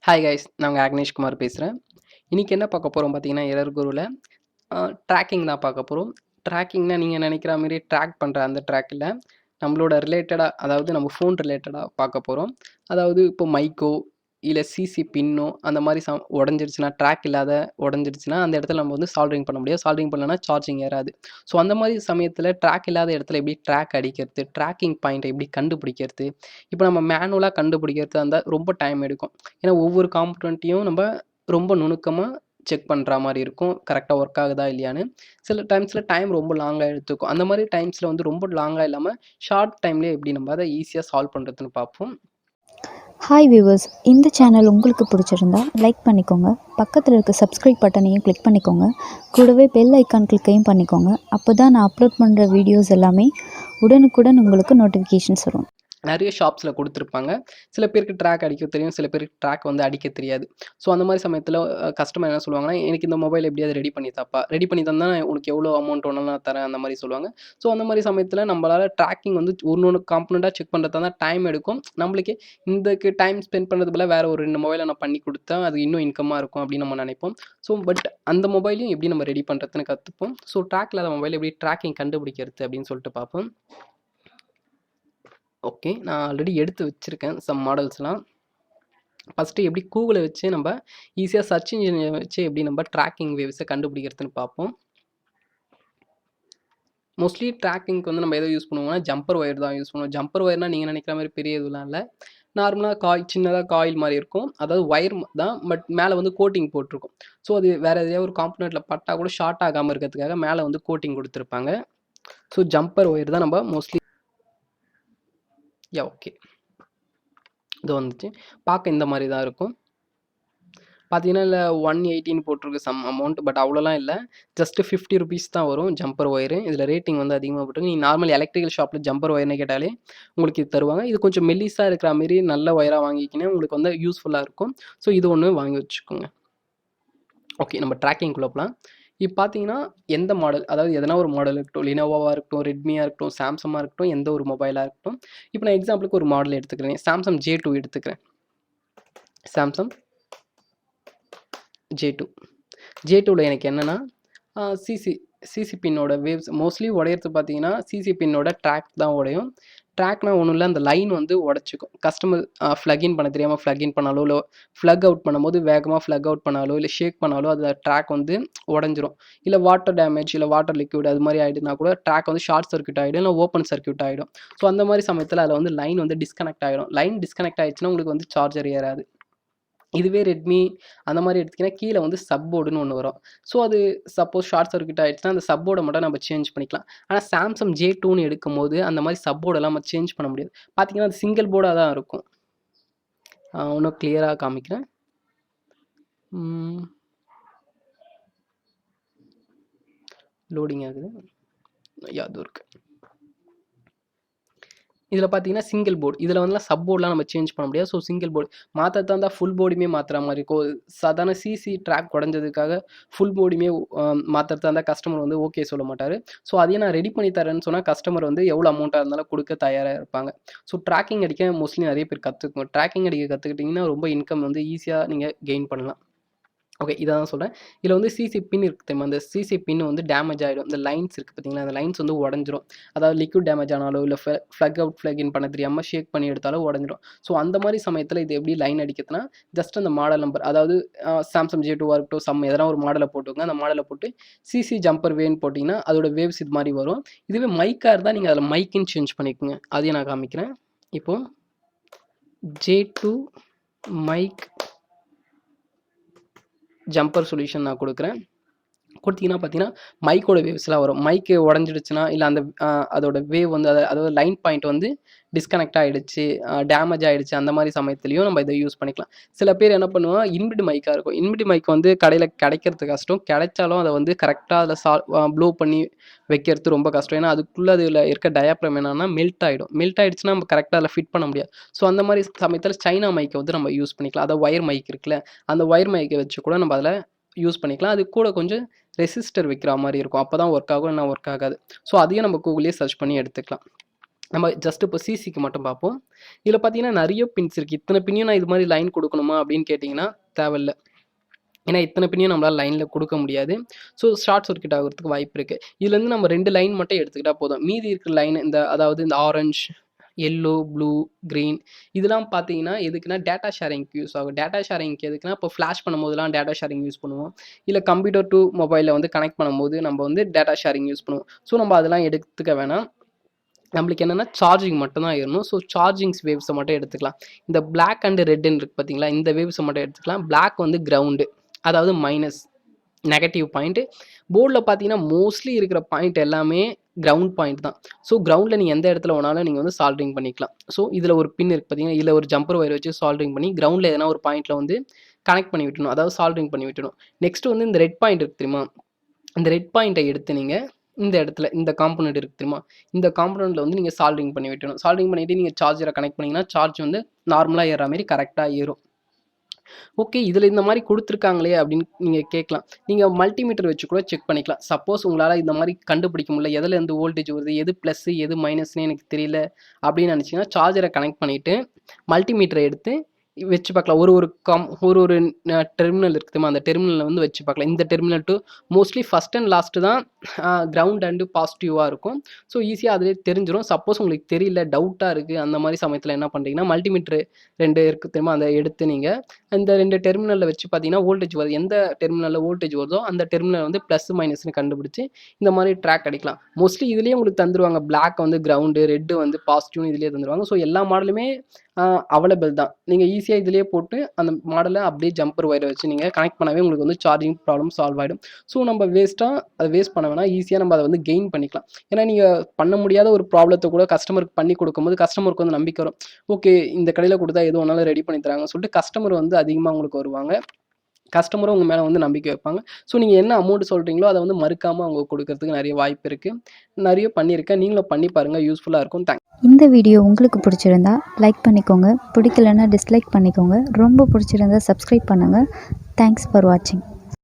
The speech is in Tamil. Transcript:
ஹாய் கைஸ், நான் உங்கள் ஆக்னேஷ் குமார் பேசுகிறேன். இன்றைக்கி என்ன பார்க்க போகிறோம் பார்த்தீங்கன்னா, எரர் குருவில் ட்ராக்கிங் தான் பார்க்க போகிறோம். ட்ராக்கிங்னா நீங்கள் நினைக்கிற மாதிரி ட்ராக் பண்ணுற அந்த ட்ராக் இல்லை. நம்மளோட ரிலேட்டடாக, அதாவது நம்ம ஃபோன் ரிலேட்டடாக பார்க்க போகிறோம். அதாவது இப்போ மைக்கோ இல்லை சிசி பின்னோ அந்த மாதிரி உடஞ்சிருச்சுன்னா, ட்ராக் இல்லாத உடஞ்சிருச்சுன்னா அந்த இடத்துல நம்ம வந்து சால்ட்ரிங் பண்ண முடியாது. சால்ட்ரிங் பண்ணலன்னா சார்ஜிங் ஏறாது. ஸோ அந்த மாதிரி சமயத்தில் ட்ராக் இல்லாத இடத்துல எப்படி ட்ராக் அடிக்கிறது, ட்ராக்கிங் பாயிண்ட்டை எப்படி கண்டுபிடிக்கிறது. இப்போ நம்ம மேனுவலாக கண்டுபிடிக்கிறதா இருந்தால் ரொம்ப டைம் எடுக்கும். ஏன்னா ஒவ்வொரு காம்பனண்ட்டையும் நம்ம ரொம்ப நுணுக்கமாக செக் பண்ணுற மாதிரி இருக்கும், கரெக்டாக ஒர்க் ஆகுதா இல்லையான்னு. சில டைம்ஸில் டைம் ரொம்ப லாங்காக எடுத்துக்கும். அந்த மாதிரி டைம்ஸில் வந்து ரொம்ப லாங்காக இல்லாமல் ஷார்ட் டைம்லேயே எப்படி நம்ம அதை ஈஸியாக சால்வ் பண்ணுறதுன்னு பார்ப்போம். ஹாய் வியூவர்ஸ், இந்த சேனல் உங்களுக்கு பிடிச்சிருந்தா லைக் பண்ணிக்கோங்க, பக்கத்தில் இருக்க சப்ஸ்கிரைப் பட்டனையும் கிளிக் பண்ணிக்கோங்க, கூடவே பெல் ஐக்கான் கிளிக்கையும் பண்ணிக்கோங்க. அப்போ தான் நான் அப்லோட் பண்ணுற வீடியோஸ் எல்லாமே உடனுக்குடன் உங்களுக்கு நோட்டிஃபிகேஷன்ஸ் வரும். நிறைய ஷாப்ஸில் கொடுத்துருப்பாங்க. சில பேருக்கு ட்ராக் அடிக்க தெரியும், சில பேருக்கு ட்ராக் வந்து அடிக்க தெரியாது. ஸோ அந்த மாதிரி சமயத்தில் கஸ்டமர் என்ன சொல்லுவாங்கன்னா, எனக்கு இந்த மொபைல் எப்படியாவது ரெடி பண்ணி தாப்பா, ரெடி பண்ணி தந்தால் உனக்கு எவ்வளோ அமௌண்ட் வேணாலும் நான் தரேன், அந்த மாதிரி சொல்லுவாங்க. ஸோ அந்த மாதிரி சமயத்தில் நம்மளால் ட்ராக்கிங் வந்து ஒன்று காம்பனண்ட்டாக செக் பண்ணுறதா தான் டைம் எடுக்கும். நம்மளுக்கு இதுக்கு டைம் ஸ்பெண்ட் பண்ணுறது போல வேறு ஒரு 2 மொபைலை நான் பண்ணி கொடுத்தா அது இன்னும் இன்கமாக இருக்கும் அப்படின்னு நம்ம நினைப்போம். ஸோ பட் அந்த மொபைலையும் எப்படி நம்ம ரெடி பண்ணுறதுன்னு கற்றுப்போம். ஸோ ட்ராக் இல்லாத மொபைல் எப்படி ட்ராக்கிங் கண்டுபிடிக்கிறது அப்படின்னு சொல்லிட்டு பார்ப்போம். ஓகே, நான் ஆல்ரெடி எடுத்து வச்சுருக்கேன் சம் மாடல்ஸ்லாம். ஃபஸ்ட்டு எப்படி கூகுளை வச்சு நம்ம ஈஸியாக சர்ச் இன்ஜினை வச்சு எப்படி நம்ம ட்ராக்கிங் வேவ்ஸை கண்டுபிடிக்கிறதுன்னு பார்ப்போம். மோஸ்ட்லி ட்ராக்கிங்க்கு வந்து நம்ம எதை யூஸ் பண்ணுவோம்னா ஜம்பர் ஒயர் தான் யூஸ் பண்ணுவோம். ஜம்பர் ஒயர்னால் நீங்கள் நினைக்கிற மாதிரி பெரிய இதெல்லாம் இல்லை. நார்மலாக சின்னதாக காயில் மாதிரி இருக்கும். அதாவது ஒயர் தான், பட் மேலே வந்து கோட்டிங் போட்டிருக்கும். ஸோ அது வேறு எதையாவது ஒரு காம்பனண்ட்டில் பட்டால் கூட ஷார்ட் ஆகாமல் இருக்கிறதுக்காக மேலே வந்து கோட்டிங் கொடுத்துருப்பாங்க. ஸோ ஜம்பர் ஒயர் தான் நம்ம மோஸ்ட்லி. ஓகே, இது வந்துச்சு. பார்க்க இந்த மாதிரி தான் இருக்கும். பார்த்தீங்கன்னா இல்லை 118 போட்டிருக்கு சம் அமௌண்ட், பட் அவ்வளோலாம் இல்லை. ஜஸ்ட்டு 50 ருபீஸ் தான் வரும் ஜம்பர் ஒயரு. இதில் ரேட்டிங் வந்து அதிகமாக போட்டிருக்கு. நீங்கள் நார்மல் எலக்ட்ரிக்கல் ஷாப்பில் ஜம்பர் ஒயர்னு கேட்டாலே உங்களுக்கு இது தருவாங்க. இது கொஞ்சம் மெல்லிஸாக இருக்கிற மாரி நல்ல ஒயராக வாங்கிக்கினா உங்களுக்கு வந்து யூஸ்ஃபுல்லாக இருக்கும். ஸோ இது ஒன்று வாங்கி வச்சுக்கோங்க. ஓகே, நம்ம ட்ராக்கிங்குள்ளே போகலாம். இப்போ பார்த்தீங்கன்னா எந்த மாடல், அதாவது எதனா ஒரு மாடல் இருக்கட்டும், லினோவாவாக இருக்கட்டும், ரெட்மியாக இருக்கட்டும், சாம்சங்காக இருக்கட்டும், எந்த ஒரு மொபைலாக இருக்கட்டும். இப்போ நான் எக்ஸாம்பிளுக்கு ஒரு மாடல் எடுத்துக்கிறேன். சாம்சங் J2 எடுத்துக்கிறேன். சாம்சங் J2வில் எனக்கு என்னென்னா சிசி பின்னோட வேவ்ஸ் மோஸ்ட்லி உடையிறது பார்த்தீங்கன்னா சிசி பின்னோட ட்ராக் தான் உடையும். ட்ராக்னா ஒன்றும் இல்லை, அந்த லைன் வந்து உடச்சிக்கும். கஸ்டமர் ஃப்ளக்இன் பண்ண தெரியாமல் ஃப்ளக்இன் பண்ணாலோ, இல்லை ஃப்ளக் அவுட் பண்ணும்போது வேகமாக ஃப்ளக் அவுட் பண்ணாலோ, இல்லை ஷேக் பண்ணாலோ அது ட்ராக் வந்து உடஞ்சிரும். இல்லை வாட்டர் டேமேஜ், இல்லை வாட்டர் லிக்விட் அது மாதிரி ஆகிடுனா கூட ட்ராக் வந்து ஷார்ட் சர்க்யூட் ஆகிடும், இல்லை ஓப்பன் சர்க்யூட் ஆகிடும். ஸோ அந்த மாதிரி சமயத்தில் அதில் வந்து லைன் வந்து டிஸ்கனெக்ட் ஆகிடும். லைன் டிஸ்கனெக்ட் ஆகிடுச்சுன்னா உங்களுக்கு வந்து சார்ஜர் ஏறாது. இதுவே ரெட்மி அந்த மாதிரி எடுத்திங்கன்னா கீழே வந்து சப்போர்டுன்னு ஒன்று வரும். ஸோ அது சப்போஸ் ஷார்ட் சர்க்யூட் ஆகிடுச்சுன்னா அந்த சப்போர்டை மட்டும் நம்ம சேஞ்ச் பண்ணிக்கலாம். ஆனால் சாம்சங் J2ன்னு எடுக்கும்போது அந்த மாதிரி சப்போர்டெல்லாம் நம்ம சேஞ்ச் பண்ண முடியாது. பார்த்தீங்கன்னா அது சிங்கிள் போர்டாக தான் இருக்கும். இன்னும் கிளியராக காமிக்கிறேன். லோடிங் ஆகுது. அது இருக்குது. இதில் பார்த்தீங்கன்னா சிங்கிள் போர்டு. இதில் வந்து சப்போர்ட்லாம் நம்ம சேஞ்ச் பண்ண முடியாது. ஸோ சிங்கிள் போர்டு மாற்றத்தான் இருந்தால் ஃபுல் போர்டுமே மாற்றுற மாதிரி இருக்கும். சாதாரண சிசி ட்ராக் உடஞ்சதுக்காக ஃபுல் போர்டுமே மாற்றுறதா இருந்தால் கஸ்டமர் வந்து ஓகே சொல்ல மாட்டார். ஸோ அதையும் நான் ரெடி பண்ணி தரேன்னு சொன்னால் கஸ்டமர் வந்து எவ்வளோ அமௌண்ட்டாக இருந்தாலும் கொடுக்க தயாராக இருப்பாங்க. ஸோ ட்ராக்கிங் அடிக்க மோஸ்ட்லி நிறைய பேர் கற்றுக்கணும். ட்ராக்கிங் அடிக்க கற்றுக்கிட்டிங்கன்னா ரொம்ப இன்கம் வந்து ஈஸியாக நீங்கள் கெயின் பண்ணலாம். ஓகே, இதை தான் சொல்கிறேன். இதில் வந்து சிசி பின் இருக்குது தெரியுமா, அந்த சிசி பின் வந்து டேமேஜ் ஆகிடும். இந்த லைன்ஸ் இருக்குது பார்த்தீங்களா, அந்த லைன்ஸ் வந்து உடஞ்சிரும். அதாவது லிக்விட் டேமேஜ் ஆனாலோ, இல்லை ஃப்ளக் அவுட் ஃப்ளக் இன் பண்ண தெரியாமல் ஷேக் பண்ணி எடுத்தாலும் உடஞ்சிரும். ஸோ அந்த மாதிரி சமயத்தில் இது எப்படி லைன் அடிக்கிறதுனா, ஜஸ்ட் அந்த மாடல் நம்பர், அதாவது சாம்சங் J2 இருக்கட்டும், எதனா ஒரு மாடலை போட்டுக்கோங்க. அந்த மாடலை போட்டு சிசி ஜம்பர் வேன்னு போட்டிங்கன்னா அதோட வேவ்ஸ் இது மாதிரி வரும். இதுவே மைக்காக இருந்தால் நீங்கள் அதில் மைக்குன்னு சேஞ்ச் பண்ணிக்கோங்க. அதையும் நான் காமிக்கிறேன். இப்போது J2 மைக் ஜம்பர் சொல்யூஷன் நான் கொடுக்குறேன். கொடுத்தீங்கன்னா பார்த்தீங்கன்னா மைக்கோட வேவ்ஸ்லாம் வரும். மைக்கு உடஞ்சிடுச்சுன்னா, இல்லை அந்த அதோட வேவ் வந்து அதாவது லைன் பாயிண்ட் வந்து டிஸ்கனெக்ட் ஆகிடுச்சு, டேமேஜ் ஆகிடுச்சு, அந்த மாதிரி சமயத்துலையும் நம்ம இதை யூஸ் பண்ணிக்கலாம். சில பேர் என்ன பண்ணுவோம், இன்பில்ட் மைக்காக இருக்கும். இன்பில்ட் மைக் வந்து கடையில் கிடைக்கிறது கஷ்டம். கிடைச்சாலும் அதை வந்து கரெக்டாக அதில் ப்ளோ பண்ணி வைக்கிறது ரொம்ப கஷ்டம். ஏன்னா அதுக்குள்ளே அதில் இருக்க டயாப்ரம் என்னன்னா மெல்ட் ஆகிடும். மெல்ட் ஆகிடுச்சுன்னா நம்ம கரெக்டாக அதில் ஃபிட் பண்ண முடியாது. ஸோ அந்த மாதிரி சமயத்தில் சைனா மைக்கை வந்து நம்ம யூஸ் பண்ணிக்கலாம். அதாவது ஒயர் மைக் இருக்குல்ல, அந்த ஒயர் மைக்கை வச்சு கூட நம்ம அதில் யூஸ் பண்ணிக்கலாம். அது கூட கொஞ்சம் ரெசிஸ்டர் வைக்கிற மாதிரி இருக்கும். அப்போ தான் ஒர்க் ஆகும், இல்லைனா ஒர்க் ஆகாது. ஸோ அதையும் நம்ம கூகுள்லேயே சர்ச் பண்ணி எடுத்துக்கலாம். நம்ம ஜஸ்ட் இப்போ சிசிக்கு மட்டும் பார்ப்போம். இதில பார்த்தீங்கன்னா நெறைய பின்ஸ் இருக்கு. இத்தன பின்னையும் நான் இது மாரி லைன் குடுக்கணுமா அப்படின்னு கேட்டீங்கன்னா, தேவையில்ல. ஏன்னா இத்தன பின்னையும் நம்மளால லைன்ல குடுக்க முடியாது. ஸோ ஷார்ட் சர்க்யூட் ஆகுறதுக்கு வாய்ப்பு இருக்கு. இதுலேருந்து நம்ம 2 லைன் மட்டும் எடுத்துக்கிட்டா போதும். மீதி இருக்கிற லைன் அதாவது இந்த ஆரஞ்ச், எல்லோ, ப்ளூ, கிரீன் இதெல்லாம் பார்த்தீங்கன்னா எதுக்குன்னா டேட்டா ஷேரிங்க்கு யூஸ் ஆகும். டேட்டா ஷேரிங்க்கு எதுக்குன்னா, இப்போ ஃப்ளாஷ் பண்ணும்போதெல்லாம் டேட்டா ஷேரிங் யூஸ் பண்ணுவோம். இல்ல கம்ப்யூட்டர் டூ மொபைல்ல வந்து கனெக்ட் பண்ணும்போது நம்ம வந்து டேட்டா ஷேரிங் யூஸ் பண்ணுவோம். ஸோ நம்ம அதெல்லாம் எடுத்துக்க வேணாம். நம்மளுக்கு என்னன்னா சார்ஜிங் மட்டும் தான் ஏறணும். ஸோ சார்ஜிங்ஸ் வேவ்ஸை மட்டும் எடுத்துக்கலாம். இந்த பிளாக் அண்ட் ரெட்ன்னு இருக்கு பார்த்தீங்களா, இந்த வேவ்ஸை மட்டும் எடுத்துக்கலாம். பிளாக் வந்து கிரவுண்டு, அதாவது மைனஸ் நெகட்டிவ் பாயிண்ட். போர்டில் பார்த்தீங்கன்னா மோஸ்ட்லி இருக்கிற பாயிண்ட் எல்லாமே கிரவுண்ட் பாயிண்ட் தான். ஸோ கிரவுண்டில் நீங்கள் எந்த இடத்துல வேணாலும் நீங்கள் வந்து சால்டரிங் பண்ணிக்கலாம். ஸோ இதில் ஒரு பின் இருக்குது பார்த்தீங்கன்னா, இதில் ஒரு ஜம்பர் ஒயர் வச்சு சால்டரிங் பண்ணி கிரவுண்டில் எதனா ஒரு பாயிண்ட்டில் வந்து கனெக்ட் பண்ணி விட்டணும், அதாவது சால்டரிங் பண்ணி விட்டணும். நெக்ஸ்ட் வந்து இந்த ரெட் பாயிண்ட் இருக்குது தெரியுமா, இந்த ரெட் பாயிண்ட்டை எடுத்து நீங்கள் இந்த இடத்துல இந்த காம்பனண்ட் இருக்குது தெரியுமா, இந்த காம்பனண்ட்டில் வந்து நீங்கள் சால்டரிங் பண்ணி விட்டணும். சால்டரிங் பண்ணிவிட்டு நீங்கள் சார்ஜரை கனெக்ட் பண்ணிங்கன்னா சார்ஜ் வந்து நார்மலாக ஏறுற மாதிரி கரெக்டாக ஏறும். ஓகே, இதில் இந்த மாதிரி கொடுத்துருக்காங்களே அப்படின்னு நீங்கள் கேட்கலாம். நீங்கள் மல்டிமீட்டர் வச்சு கூட செக் பண்ணிக்கலாம். சப்போஸ் உங்களால் இந்த மாதிரி கண்டுபிடிக்க முடியல, எதில் இருந்து வோல்டேஜ் வருது, எது ப்ளஸ்ஸு எது மைனஸ்னு எனக்கு தெரியல அப்படின்னு நினச்சிங்கன்னா, சார்ஜரை கனெக்ட் பண்ணிவிட்டு மல்டிமீட்டரை எடுத்து வச்சு பார்க்கலாம். ஒரு டெர்மினல் இருக்குது தெரியுமா, அந்த டெர்மினலில் வந்து வச்சு பார்க்கலாம். இந்த terminal to mostly first and last தான் கிரவுண்ட் அண்டு பாசிட்டிவாக இருக்கும். ஸோ ஈஸியாக அதிலே தெரிஞ்சிடும். சப்போஸ் உங்களுக்கு தெரியல, டவுட்டாக இருக்குது, அந்த மாதிரி சமயத்தில் என்ன பண்ணுறீங்கன்னா, மல்டிமீட்ரு 2 இருக்குது தெரியுமா, அதை எடுத்து நீங்கள் இந்த 2 டெர்மினலில் வச்சு பார்த்தீங்கன்னா வோல்டேஜ் வருது. எந்த டெர்மினலில் வோல்டேஜ் வருதோ அந்த டெர்மினல் வந்து ப்ளஸ் மைனஸ்னு கண்டுபிடிச்சி இந்த மாதிரி ட்ராக் அடிக்கலாம். மோஸ்ட்லி இதுலேயே உங்களுக்கு தந்துருவாங்க. பிளாக் வந்து கிரவுண்டு, ரெட்டு வந்து பாசிட்டிவ்னு இதுலேயே தந்துருவாங்க. ஸோ எல்லா மாடலுமே அவைலபிள் தான். நீங்கள் ஈஸியாக இதிலேயே போட்டு அந்த மாடலை அப்படியே ஜம்பர் ஒயரை வச்சு நீங்கள் கனெக்ட் பண்ணவே உங்களுக்கு வந்து சார்ஜிங் ப்ராப்ளம் சால்வ் ஆகிடும். ஸோ நம்ம அதை வேஸ்ட் பண்ண வேணாம். ஈஸியாக நம்ம அதை வந்து கெயின் பண்ணிக்கலாம். ஏன்னா நீங்கள் பண்ண முடியாத ஒரு ப்ராப்ளத்தை கூட கஸ்டமருக்கு பண்ணி கொடுக்கும்போது கஸ்டமருக்கு வந்து நம்பிக்கை வரும். ஓகே, இந்த கடையில் கொடுத்தா எது ஒன்றாலும் ரெடி பண்ணி தராங்கன்னு சொல்லிட்டு கஸ்டமர் வந்து அதிகமாக உங்களுக்கு வருவாங்க. கஸ்டமரும் உங்கள் மேலே வந்து நம்பிக்கை வைப்பாங்க. ஸோ நீங்கள் என்ன அமௌண்ட் சொல்கிறீங்களோ அதை வந்து மறுக்காமல் அவங்க கொடுக்கறதுக்கு நிறைய வாய்ப்பு இருக்குது. நிறைய பண்ணியிருக்கேன். நீங்களும் பண்ணி பாருங்கள், யூஸ்ஃபுல்லாக இருக்கும். இந்த வீடியோ உங்களுக்கு பிடிச்சிருந்தா லைக் பண்ணிக்கோங்க, பிடிக்கலன்னா டிஸ்லைக் பண்ணிக்கோங்க, ரொம்ப பிடிச்சிருந்தா சப்ஸ்கிரைப் பண்ணுங்கள். தேங்க்ஸ் ஃபார் வாட்சிங்.